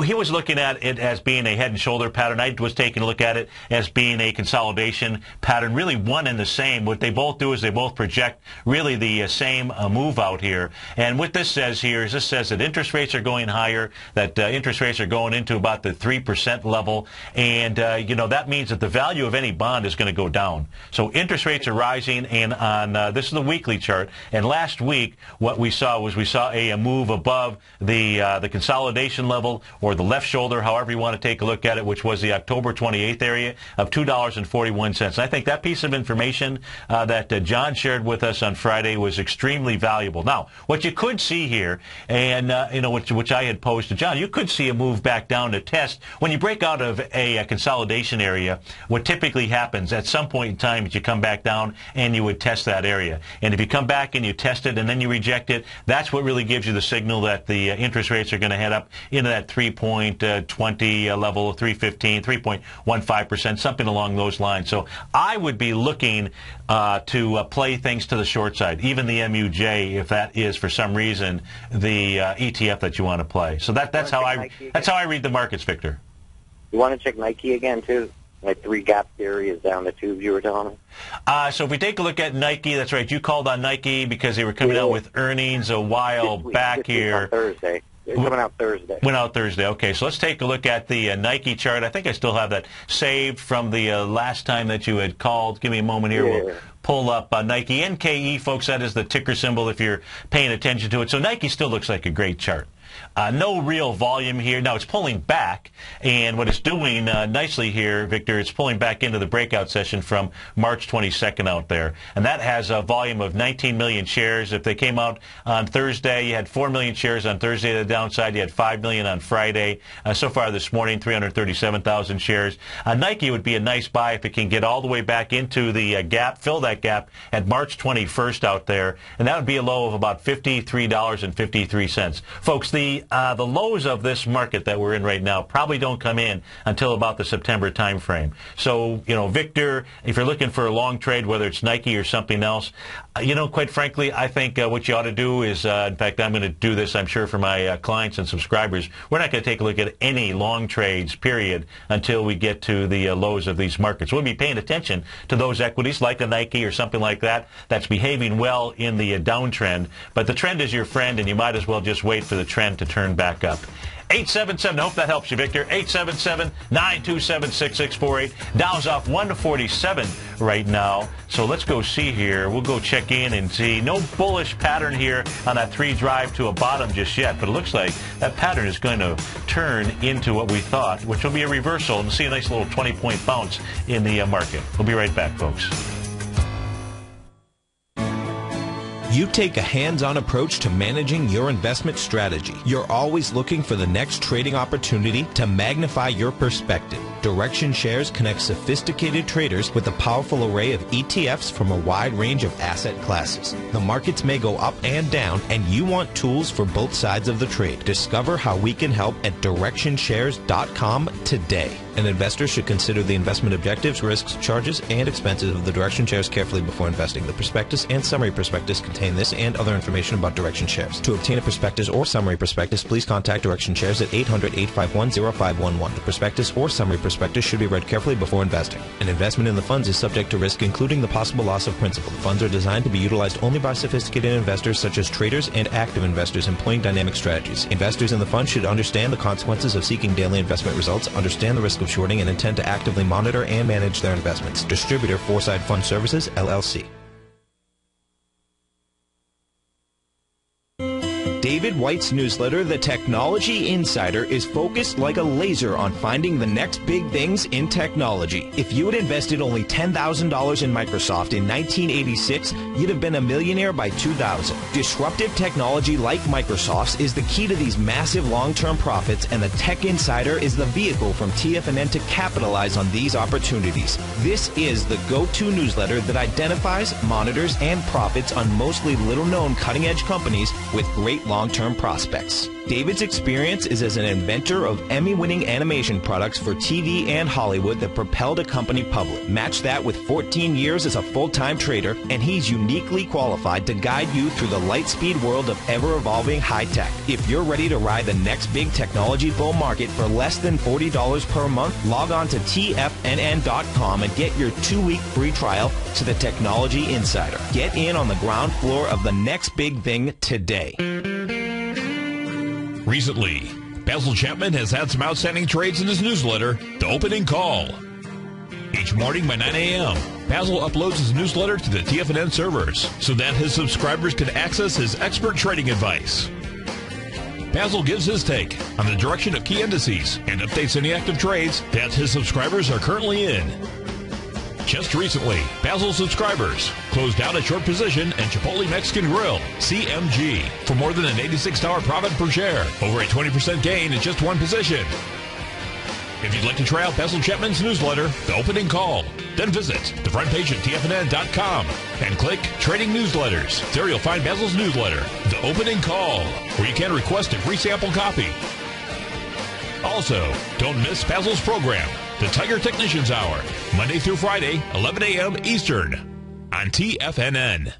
he was looking at it as being a head and shoulder pattern. I was taking a look at it as being a consolidation pattern, really one and the same. What they both do is they both project really the same move out here. And what this says here is this says that interest rates are going higher, that interest rates are going into about the 3% level. And, that means that the value of any bond is going to go down. So interest rates are rising, and on this is the weekly chart. And last week, what we saw was a move above the consolidation level, or the left shoulder, however you want to take a look at it, which was the October 28th area of $2.41. And I think that piece of information that John shared with us on Friday was extremely valuable. Now, what you could see here, and which I had posed to John, you could see a move back down to test. When you break out of a consolidation area, what typically happens at some point in time is you come back down and you would test that area. And if you come back and you test it and then you reject it, that's what really gives you the signal that the interest rates are going to head up into that 3.20 level, 3.15, 3.15%, something along those lines. So I would be looking to play things to the short side, even the MUJ, if that is for some reason the ETF that you want to play. So that's how I read the markets, Victor. You want to check Nike again too? Like 3 gap areas down the tubes you were telling me? So if we take a look at Nike, that's right. You called on Nike because they were coming out with earnings a while back here. On Thursday. They're coming out Thursday. Went out Thursday. Okay, so let's take a look at the Nike chart. I think I still have that saved from the last time that you had called. Give me a moment here. Yeah. We'll pull up Nike. NKE, folks, that is the ticker symbol if you're paying attention to it. So Nike still looks like a great chart. No real volume here. Now, it's pulling back, and what it's doing nicely here, Victor, it's pulling back into the breakout session from March 22nd out there. And that has a volume of 19 million shares. If they came out on Thursday, you had 4 million shares on Thursday to the downside. You had 5 million on Friday. So far this morning, 337,000 shares. Nike would be a nice buy if it can get all the way back into the gap, fill that gap at March 21st out there. And that would be a low of about $53.53. Folks, the lows of this market that we're in right now probably don't come in until about the September time frame. So, Victor, if you're looking for a long trade, whether it's Nike or something else, quite frankly, I think what you ought to do is, in fact, I'm going to do this, I'm sure, for my clients and subscribers. We're not going to take a look at any long trades, period, until we get to the lows of these markets. We'll be paying attention to those equities like a Nike or something like that that's behaving well in the downtrend. But the trend is your friend, and you might as well just wait for the trend to turn back up. 877, I hope that helps you, Victor. 877-927-6648. Dow's off 147 right now. So let's go see here. We'll go check in and see. No bullish pattern here on that 3 drive to a bottom just yet, but it looks like that pattern is going to turn into what we thought, which will be a reversal, and see a nice little 20-point bounce in the market. We'll be right back, folks. You take a hands-on approach to managing your investment strategy. You're always looking for the next trading opportunity to magnify your perspective. Direction Shares connects sophisticated traders with a powerful array of ETFs from a wide range of asset classes. The markets may go up and down, and you want tools for both sides of the trade. Discover how we can help at DirectionShares.com today. An investor should consider the investment objectives, risks, charges, and expenses of the Direction Shares carefully before investing. The prospectus and summary prospectus contain this and other information about Direction Shares. To obtain a prospectus or summary prospectus, please contact Direction Shares at 800-851-0511. The prospectus or summary prospectus should be read carefully before investing. An investment in the funds is subject to risk, including the possible loss of principal. The funds are designed to be utilized only by sophisticated investors such as traders and active investors employing dynamic strategies. Investors in the fund should understand the consequences of seeking daily investment results, understand the risk of shorting, and intend to actively monitor and manage their investments. Distributor, Foreside Fund Services, LLC. David White's newsletter, The Technology Insider, is focused like a laser on finding the next big things in technology. If you had invested only $10,000 in Microsoft in 1986, you'd have been a millionaire by 2000. Disruptive technology like Microsoft's is the key to these massive long-term profits, and the Tech Insider is the vehicle from TFNN to capitalize on these opportunities. This is the go-to newsletter that identifies, monitors, and profits on mostly little-known cutting-edge companies with great long-term prospects. David's experience is as an inventor of Emmy-winning animation products for TV and Hollywood that propelled a company public. Match that with 14 years as a full-time trader, and he's uniquely qualified to guide you through the light-speed world of ever-evolving high-tech. If you're ready to ride the next big technology bull market for less than $40 per month, log on to TFNN.com and get your 2-week free trial to the Technology Insider. Get in on the ground floor of the next big thing today. Recently, Basil Chapman has had some outstanding trades in his newsletter, The Opening Call. Each morning by 9 a.m., Basil uploads his newsletter to the TFNN servers so that his subscribers can access his expert trading advice. Basil gives his take on the direction of key indices and updates any active trades that his subscribers are currently in. Just recently, Basil's subscribers closed out a short position in Chipotle Mexican Grill, CMG, for more than an $86 profit per share, over a 20% gain in just one position. If you'd like to try out Basil Chapman's newsletter, The Opening Call, then visit the front page at TFNN.com and click Trading Newsletters. There you'll find Basil's newsletter, The Opening Call, where you can request a free sample copy. Also, don't miss Basil's program, The Tiger Technicians Hour, Monday through Friday, 11 a.m. Eastern, on TFNN.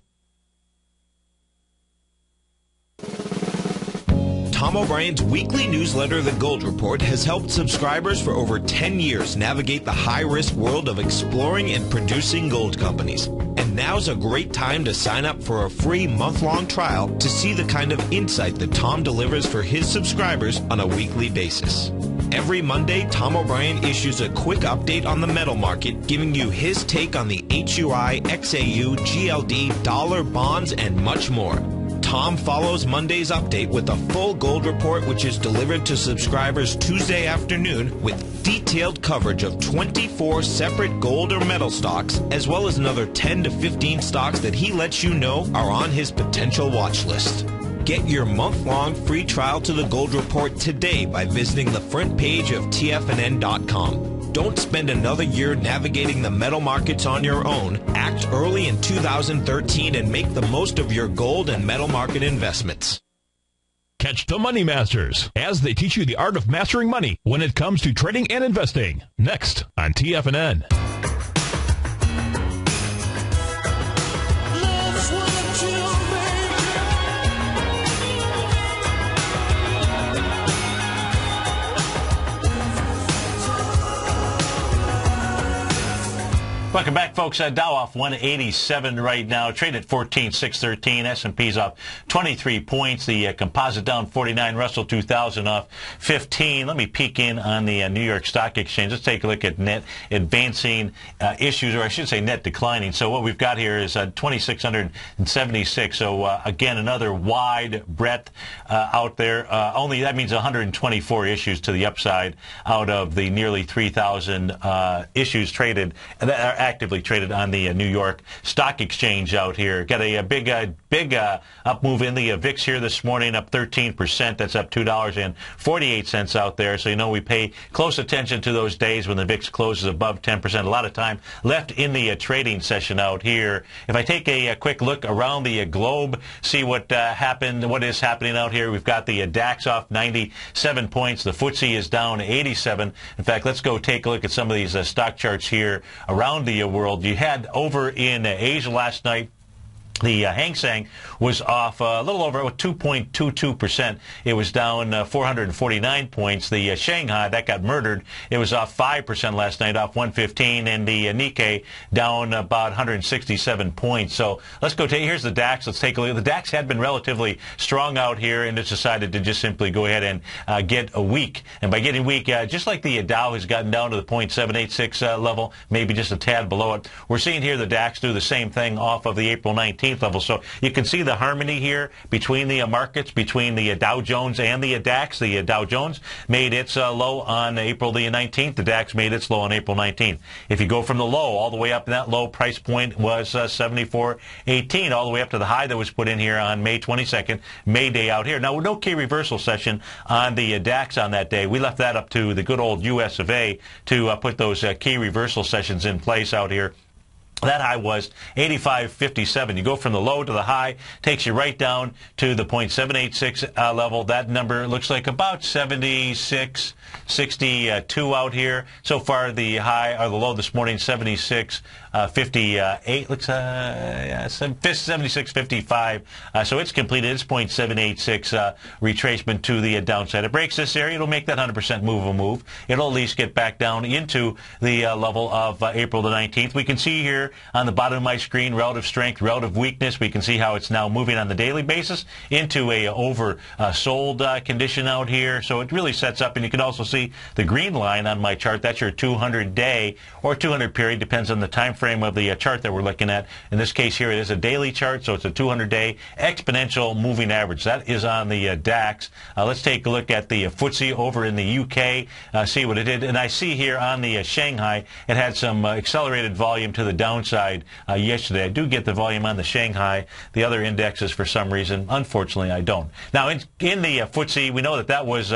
Tom O'Brien's weekly newsletter, The Gold Report, has helped subscribers for over 10 years navigate the high-risk world of exploring and producing gold companies. And now's a great time to sign up for a free month-long trial to see the kind of insight that Tom delivers for his subscribers on a weekly basis. Every Monday, Tom O'Brien issues a quick update on the metal market, giving you his take on the HUI, XAU, GLD, dollar, bonds, and much more. Tom follows Monday's update with a full gold report, which is delivered to subscribers Tuesday afternoon with detailed coverage of 24 separate gold or metal stocks, as well as another 10 to 15 stocks that he lets you know are on his potential watch list. Get your month-long free trial to the Gold Report today by visiting the front page of TFNN.com. Don't spend another year navigating the metal markets on your own. Act early in 2013 and make the most of your gold and metal market investments. Catch the Money Masters as they teach you the art of mastering money when it comes to trading and investing. Next on TFNN. Welcome back, folks. Dow off 187 right now. Trade at 14,613. S&P's off 23 points. The composite down 49. Russell 2000 off 15. Let me peek in on the New York Stock Exchange. Let's take a look at net advancing issues, or I should say net declining. So what we've got here is 2,676. So again, another wide breadth out there. Only that means 124 issues to the upside out of the nearly 3,000 issues traded that are actively traded on the New York Stock Exchange out here. Got a big up move in the VIX here this morning, up 13%. That's up $2.48 out there. So, you know, we pay close attention to those days when the VIX closes above 10%. A lot of time left in the trading session out here. If I take a quick look around the globe, see what happened, what is happening out here. We've got the DAX off 97 points. The FTSE is down 87. In fact, let's go take a look at some of these stock charts here around the world. You had over in Asia last night, the Hang Seng was off a little over 2.22%. It was down 449 points. The Shanghai, that got murdered. It was off 5% last night, off 115, and the Nikkei down about 167 points. So let's go here's the DAX. Let's take a look. The DAX had been relatively strong out here, and it's decided to just simply go ahead and get a weak. And by getting weak, just like the Dow has gotten down to the 0.786 level, maybe just a tad below it, we're seeing here the DAX do the same thing off of the April 19th level. So you can see the harmony here between the markets, between the Dow Jones and the DAX. The Dow Jones made its low on April the 19th. The DAX made its low on April 19th. If you go from the low all the way up, that low price point was 74.18, all the way up to the high that was put in here on May 22nd, May Day out here. Now, no key reversal session on the DAX on that day. We left that up to the good old US of A to put those key reversal sessions in place out here. That high was 85.57. You go from the low to the high, takes you right down to the 0.786 level. That number looks like about 76, 62 out here. So far, the high or the low this morning, 76.58. Looks 76.55. So it's completed its 0.786 retracement to the downside. It breaks this area, it'll make that 100% move a move. It'll at least get back down into the level of April the 19th. We can see here on the bottom of my screen, relative strength, relative weakness. We can see how it's now moving on the daily basis into a oversold condition out here. So it really sets up, and you can also see the green line on my chart. That's your 200-day or 200 period, depends on the time frame of the chart that we're looking at. In this case here, it is a daily chart, so it's a 200-day exponential moving average. That is on the DAX. Let's take a look at the FTSE over in the UK, see what it did. And I see here on the Shanghai, it had some accelerated volume to the downside yesterday. I do get the volume on the Shanghai. The other indexes, for some reason, unfortunately, I don't. Now, in the FTSE, we know that was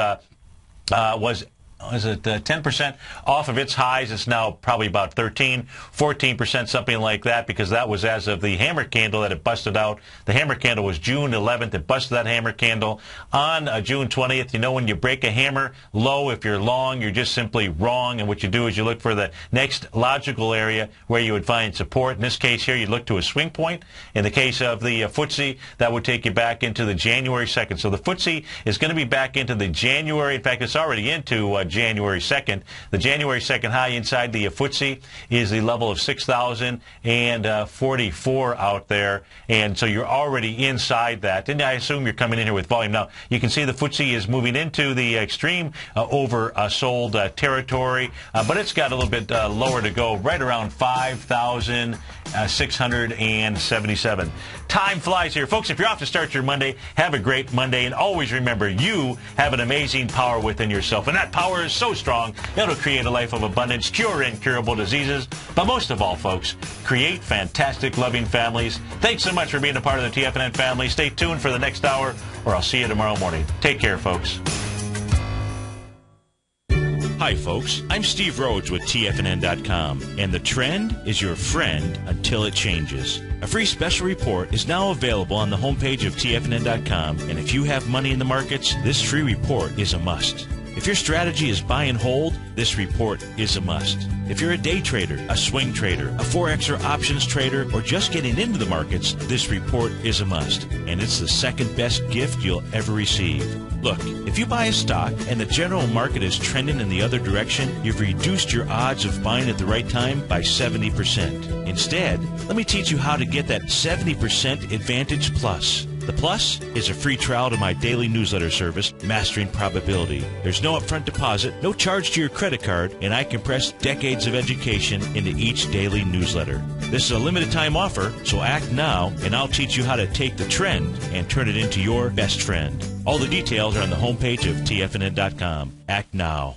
is it 10% off of its highs? It's now probably about 13, 14%, something like that, because that was as of the hammer candle that it busted out. The hammer candle was June 11th. It busted that hammer candle on June 20th. You know, when you break a hammer low, if you're long, you're just simply wrong. And what you do is you look for the next logical area where you would find support. In this case here, you look to a swing point. In the case of the FTSE, that would take you back into the January 2nd. So the FTSE is going to be back into the January. In fact, it's already into January 2nd. The January 2nd high inside the FTSE is the level of 6,044 out there, and so you're already inside that. And I assume you're coming in here with volume. Now, you can see the FTSE is moving into the extreme oversold territory, but it's got a little bit lower to go, right around 5,677. Time flies here. Folks, if you're off to start your Monday, have a great Monday, and always remember, you have an amazing power within yourself, and that power is so strong, it'll create a life of abundance, cure incurable diseases, but most of all, folks, create fantastic, loving families. Thanks so much for being a part of the TFNN family. Stay tuned for the next hour, or I'll see you tomorrow morning. Take care, folks. Hi, folks. I'm Steve Rhodes with TFNN.com, and the trend is your friend until it changes. A free special report is now available on the homepage of TFNN.com, and if you have money in the markets, this free report is a must. If your strategy is buy and hold, this report is a must. If you're a day trader, a swing trader, a Forex or options trader, or just getting into the markets, this report is a must. And it's the second best gift you'll ever receive. Look, if you buy a stock and the general market is trending in the other direction, you've reduced your odds of buying at the right time by 70%. Instead, let me teach you how to get that 70% advantage plus. The plus is a free trial to my daily newsletter service, Mastering Probability. There's no upfront deposit, no charge to your credit card, and I compress decades of education into each daily newsletter. This is a limited time offer, so act now, and I'll teach you how to take the trend and turn it into your best friend. All the details are on the homepage of TFNN.com. Act now.